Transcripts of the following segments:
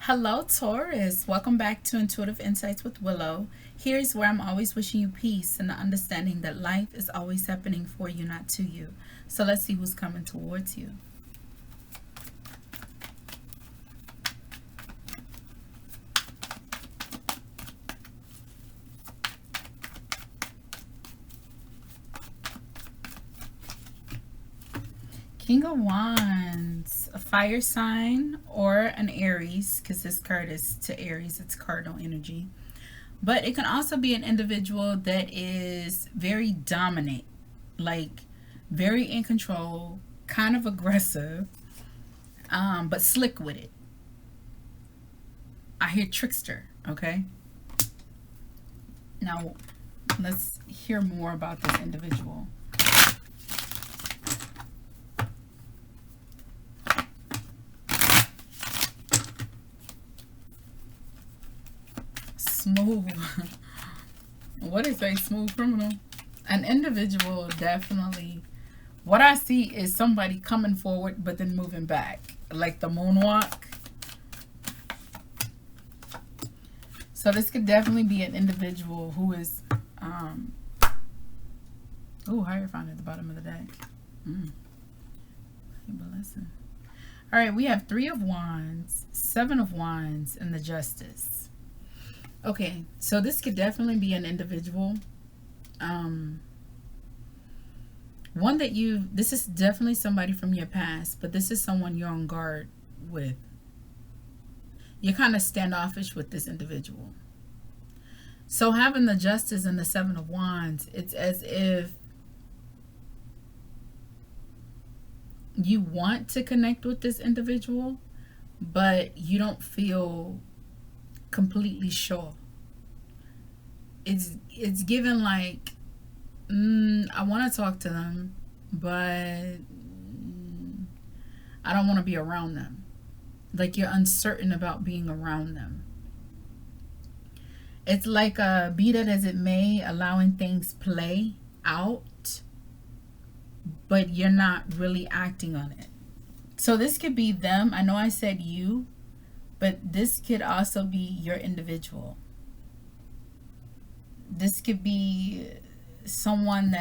Hello, Taurus. Welcome back to Intuitive Insights with Willow. Here's where I'm always wishing you peace and the understanding that life is always happening for you, not to you. So let's see who's coming towards you. King of Wands, a fire sign or an Aries, because this card is to Aries, it's cardinal energy. But it can also be an individual that is very dominant, like very in control, kind of aggressive, but slick with it. I hear trickster, okay? Now, let's hear more about this individual. Smooth. What is a smooth criminal? An individual, definitely. What I see is somebody coming forward but then moving back, like the moonwalk. So this could definitely be an individual who is Hierophant at the bottom of the deck. But listen. All right, we have 3 of Wands, 7 of Wands, and the Justice. Okay, so this could definitely be an individual. One that this is definitely somebody from your past, but this is someone you're on guard with. You're kind of standoffish with this individual. So having the Justice and the 7 of Wands, it's as if you want to connect with this individual, but you don't feel completely sure. It's given like I want to talk to them, but I don't want to be around them. Like you're uncertain about being around them. It's like be that as it may, allowing things play out, but you're not really acting on it. So this could be them. I know I said you, but this could also be your individual. This could be someone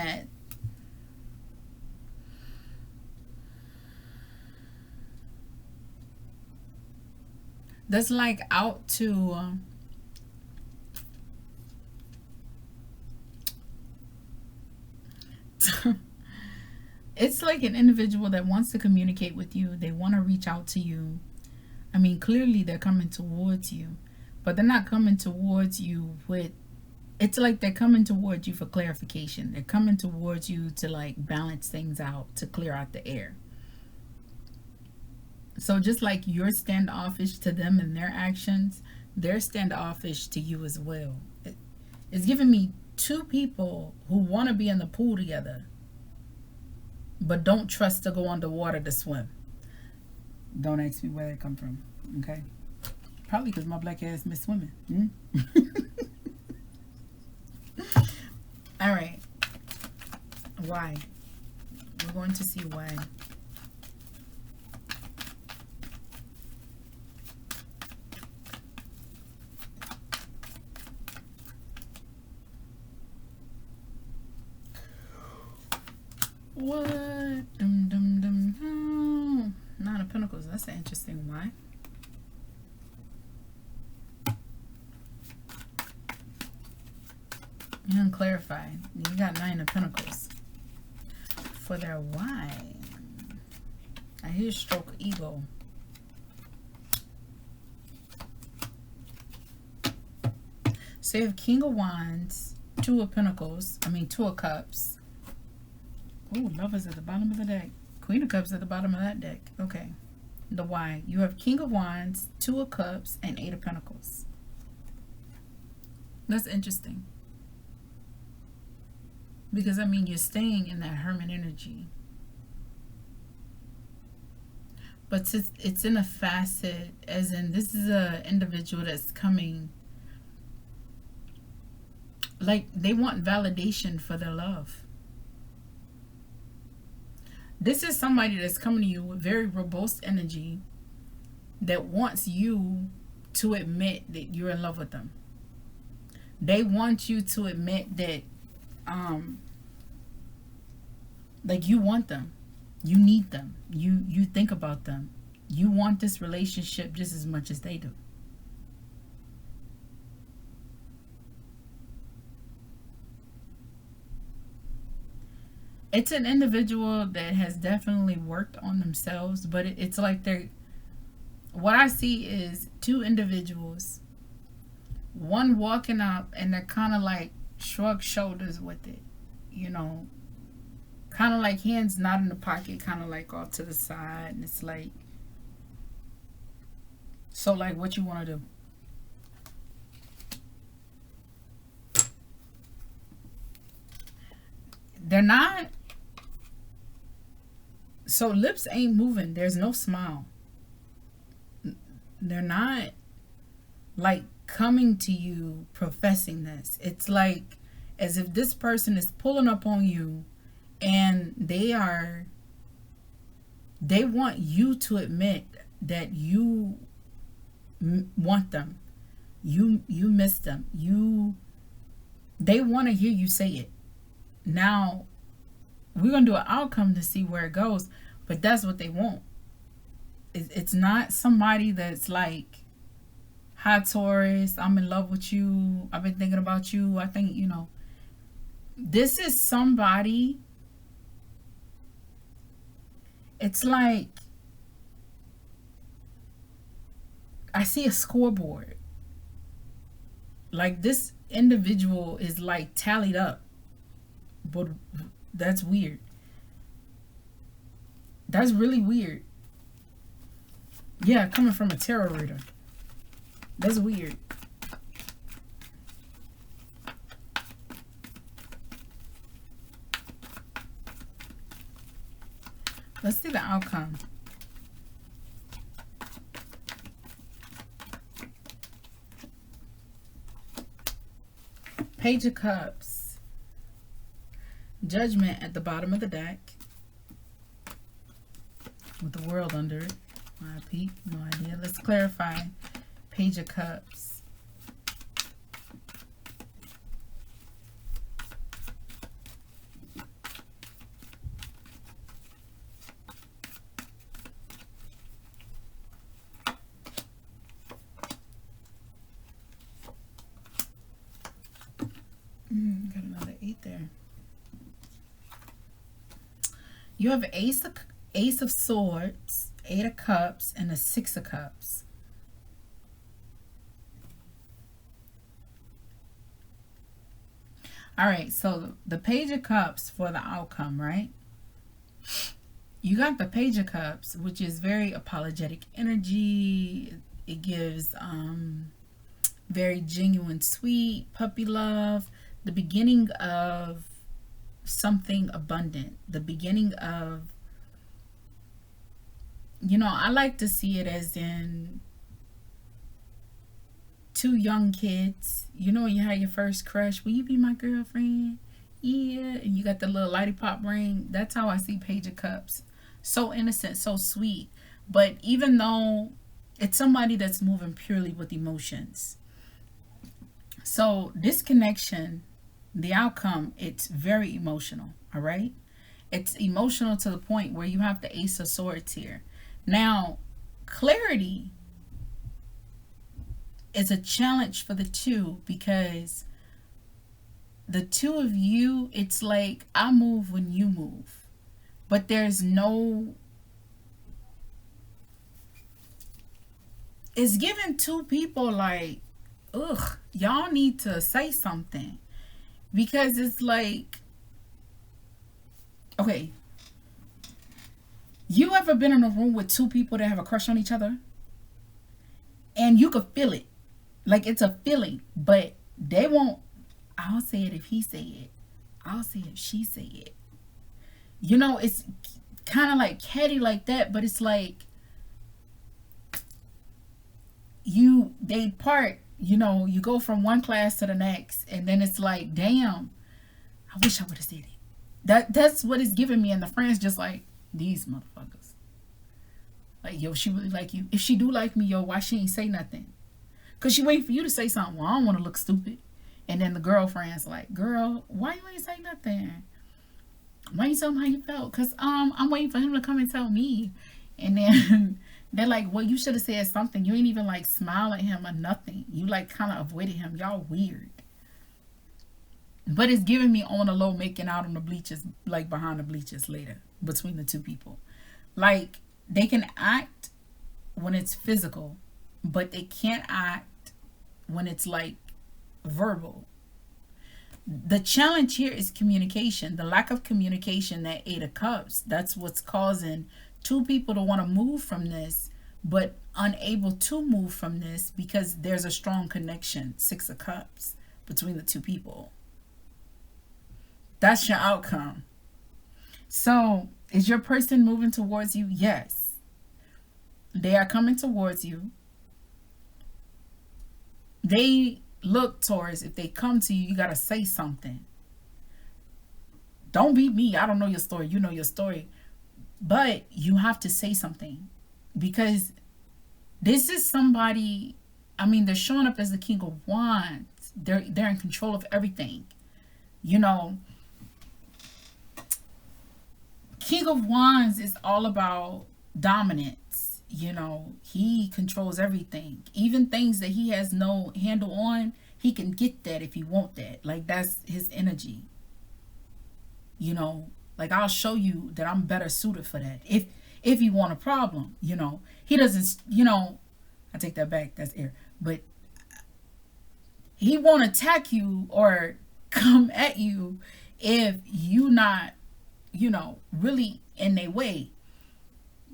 that's like out to it's like an individual that wants to communicate with you. They want to reach out to you. I mean, clearly they're coming towards you, but they're not coming towards you with, it's like they're coming towards you for clarification. They're coming towards you to like balance things out, to clear out the air. So just like you're standoffish to them and their actions, they're standoffish to you as well. It's giving me 2 people who want to be in the pool together, but don't trust to go underwater to swim. Don't ask me where they come from, okay? Probably because my black ass miss swimming. All right. Why? We're going to see why. What? Dum dum dum. No. 9 of Pentacles. That's an interesting why. You didn't clarify. You got 9 of Pentacles. For their why. I hear stroke ego. So you have King of Wands, 2 of Pentacles, 2 of Cups. Oh, Lovers at the bottom of the deck. Queen of Cups at the bottom of that deck. Okay. The why. You have King of Wands, 2 of Cups, and 8 of Pentacles. That's interesting. Because, you're staying in that hermit energy. But it's in a facet, as in this is an individual that's coming, like they want validation for their love. This is somebody that's coming to you with very robust energy that wants you to admit that you're in love with them. They want you to admit that like you want them. You need them. You think about them. You want this relationship just as much as they do. It's an individual that has definitely worked on themselves, but it's like they're, what I see is two individuals, one walking up and they're kind of like shrug shoulders with it, you know, kind of like hands not in the pocket, kind of like off to the side. And it's like, so like what you want to do? They're not. So lips ain't moving. There's no smile. They're not like coming to you professing this. It's like as if this person is pulling up on you and they want you to admit that you want them. You miss them. They want to hear you say it. Now, we're going to do an outcome to see where it goes, but that's what they want. It's not somebody that's like, hi, Taurus, I'm in love with you. I've been thinking about you. I think, you know, this is somebody, it's like, I see a scoreboard. Like this individual is like tallied up. But that's weird. That's really weird. Yeah, coming from a tarot reader. That's weird. Let's see the outcome. Page of Cups. Judgment at the bottom of the deck. With the world under it. My peep, no idea. Let's clarify. Page of Cups. Got another 8 there. You have Ace of Swords, 8 of Cups, and a 6 of Cups. All right, so the Page of Cups for the outcome, right? You got the Page of Cups, which is very apologetic energy. It gives very genuine, sweet puppy love. The beginning of something abundant, the beginning of, you know, I like to see it as in two young kids. You know, you had your first crush, will you be my girlfriend? Yeah, and you got the little lighty pop ring. That's how I see Page of Cups. So innocent, so sweet, but even though it's somebody that's moving purely with emotions. So this connection, the outcome, it's very emotional, all right? It's emotional to the point where you have the Ace of Swords here. Now, clarity is a challenge for the two because the two of you, it's like I move when you move. But there's no... It's giving two people like, ugh, y'all need to say something. Because it's like, okay, you ever been in a room with two people that have a crush on each other? And you could feel it. Like it's a feeling. But they won't, I'll say it if he say it. I'll say it if she say it. You know, it's kind of like catty like that. But it's like, they part. You know, you go from one class to the next, and then it's like, damn, I wish I would have said it. That's what it's giving me. And the friends just like, these motherfuckers. Like, yo, she really like you. If she do like me, yo, why she ain't say nothing? Because she waiting for you to say something. Well, I don't want to look stupid. And then the girlfriend's like, girl, why you ain't say nothing? Why you tell him how you felt? Because I'm waiting for him to come and tell me. And then they're like, well, you should have said something. You ain't even like smile at him or nothing. You like kind of avoided him. Y'all weird. But it's giving me on the low, making out on the bleachers, like behind the bleachers later, between the two people. Like, they can act when it's physical, but they can't act when it's like verbal. The challenge here is communication. The lack of communication, that Eight of Cups, that's what's causing two people to want to move from this, but unable to move from this because there's a strong connection, Six of Cups, between the two people. That's your outcome. So, is your person moving towards you? Yes. They are coming towards you. They look, Taurus, if they come to you, you got to say something. Don't be me. I don't know your story. You know your story. But you have to say something. Because this is somebody, I mean, they're showing up as the King of Wands. They're in control of everything. You know, King of Wands is all about dominance. You know, he controls everything. Even things that he has no handle on, he can get that if he want that. Like, that's his energy. You know, like, I'll show you that I'm better suited for that. If you want a problem, you know. He doesn't, you know, I take that back. That's air. But he won't attack you or come at you if you not, you know, really in their way.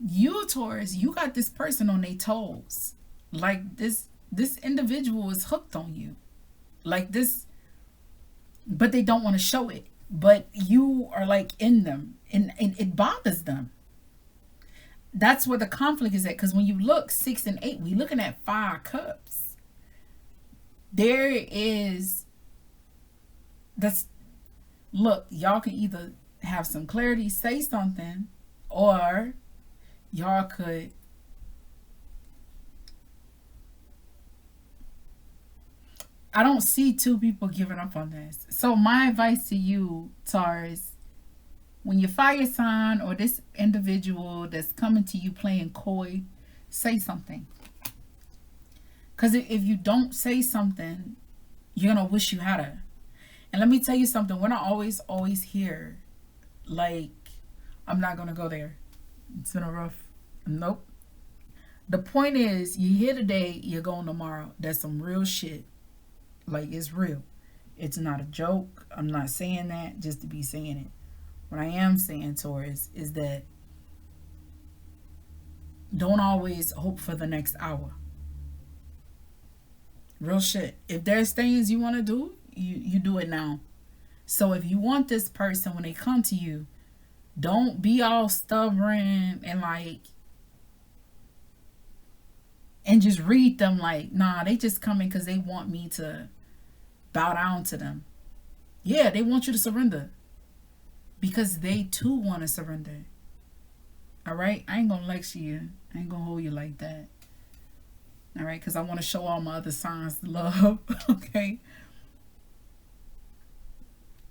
You, Taurus, you got this person on their toes. Like, this individual is hooked on you. Like this, but they don't want to show it. But you are like in them, and it bothers them. That's where the conflict is at. Because when you look 6 and 8, we're looking at 5 cups. There is, look, y'all can either have some clarity, say something, or y'all could I don't see two people giving up on this. So my advice to you, Taurus, when your fire sign or this individual that's coming to you playing coy, say something. Because if you don't say something, you're going to wish you had her. And let me tell you something. We're not always here. Like, I'm not going to go there. It's been a rough. Nope. The point is, you're here today, you're going tomorrow. That's some real shit. Like, it's real. It's not a joke. I'm not saying that just to be saying it. What I am saying, Taurus, is that don't always hope for the next hour. Real shit. If there's things you want to do, you do it now. So if you want this person, when they come to you, don't be all stubborn and like, and just read them like, nah, they just coming because they want me to bow down to them. Yeah, they want you to surrender because they too want to surrender. All right? I ain't going to lecture you. I ain't going to hold you like that. All right? Because I want to show all my other signs love. Okay?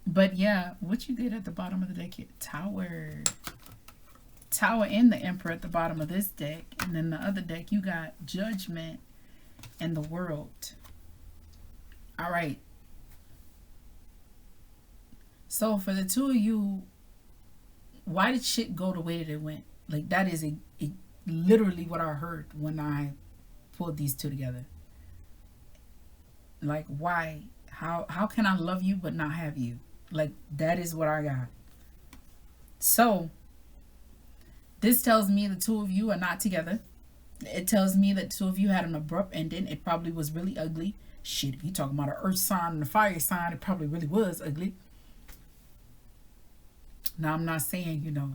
But yeah, what you did at the bottom of the deck here, Tower. Tower and the Emperor at the bottom of this deck. And then the other deck, you got Judgment and the World. All right. So for the two of you, why did shit go the way that it went? Like, that is literally what I heard when I pulled these two together. Like, why? How can I love you but not have you? Like, that is what I got. So this tells me the two of you are not together. It tells me that two of you had an abrupt ending. It probably was really ugly. Shit, if you're talking about an earth sign and a fire sign, it probably really was ugly. Now, I'm not saying, you know,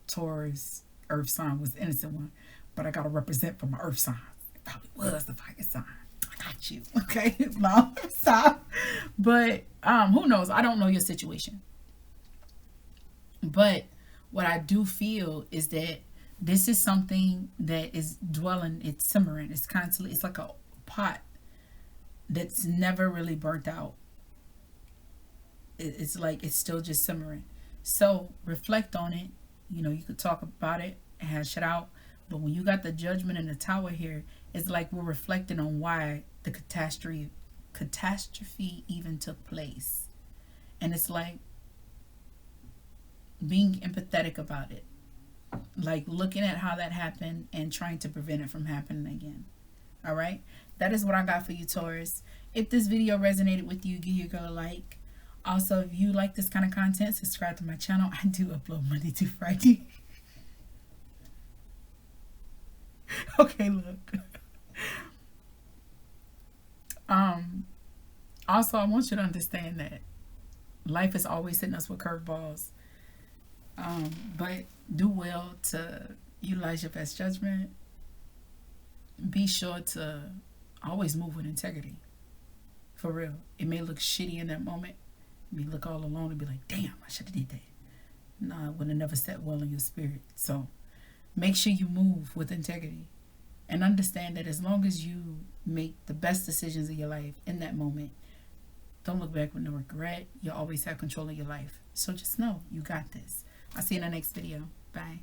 Taurus, earth sign was the innocent one, but I got to represent for my earth sign. It probably was the fire sign. I got you, okay? No, stop. But who knows? I don't know your situation. But what I do feel is that this is something that is dwelling, it's simmering, it's constantly, it's like a pot that's never really burnt out. It's like it's still just simmering. So reflect on it. You know, you could talk about it, hash it out. But when you got the judgment in the tower here, it's like we're reflecting on why the catastrophe even took place. And it's like being empathetic about it. Like looking at how that happened and trying to prevent it from happening again. All right? That is what I got for you, Taurus. If this video resonated with you, give your girl a like. Also, if you like this kind of content, subscribe to my channel. I do upload Monday to Friday. Okay, look. Also, I want you to understand that life is always hitting us with curveballs. But do well to utilize your best judgment. Be sure to always move with integrity. For real. It may look shitty in that moment. You may look all alone and be like, damn, I should have did that. No, it would have never set well in your spirit. So make sure you move with integrity. And understand that as long as you make the best decisions of your life in that moment, don't look back with no regret. You'll always have control of your life. So just know you got this. I'll see you in the next video. Bye.